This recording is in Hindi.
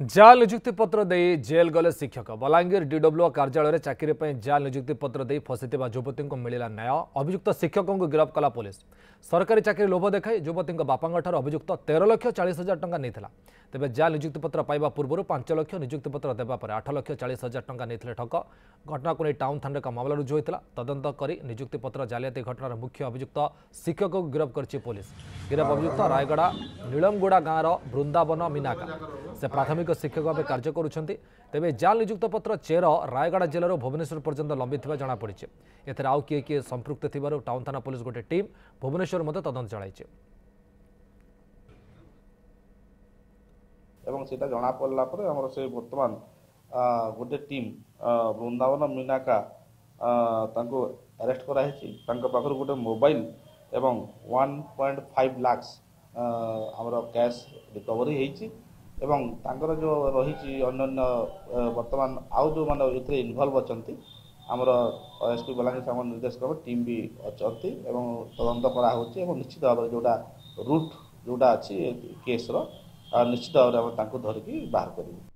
जाल निजुक्ति पत्र दे जेल गले शिक्षक बलांगीर डीडब्ल्यू कार्यालय चाकरी पर जाल निजुक्ति पत्र दे फसी युवती को मिला न्याय अभियुक्त शिक्षकों को गिरफ्त कला पुलिस सरकारी चाकरी लोभ देखा युवती बापा अभियुक्त 13,40,000 टंका नहीं तेज जाल निजुक्ति पत्र पाइबा पूर्व 5 लाख निजुक्ति पत्र देवा 8,40,000 टंका नहीं ठक घटना को नहीं टाउन थाना का मामला रुजु होता तदंत कर निजुक्ति पत्र जालियाती घटनार मुख्य अभियुक्त शिक्षक को गिरफ्त कर पुलिस गिरफ अभियुक्त रायगड़ा नीलमगुड़ा गाँव वृंदावन मीनाका से प्राथमिक शिक्षक भाव कार्य करुँच तेज जाल निजुक्त पत्र चेर रायगड़ा जिलार भुवनेश्वर पर्यंत लंबी जमापड़ी एथेर आउ किए किए संपृक्त थिबारु टाउन थाना पुलिस गोटे टीम भुवनेश्वर मध्य तदंत चलाई एवं सेटा जना पड़ला पर हमर से वर्तमान गोटे टीम वृंदावन मीनाका तांको अरेस्ट करा हेछि तांको पाखर गोटे मोबाइल एवं 1.5 लाख हमर कैश रिकवरी हेछि एवं तांकर जो रही अन्य वर्तमान आउ जो मान एथे इन्वॉल्व अछंती हमर एसपी बलांगीर सामन निर्देश टीम भी अछंती एवं तदंत करा होछि एवं निश्चित भाव जोटा रूट जोटा अछि केस रो निश्चित भाव धरिकी बाहर करूँ।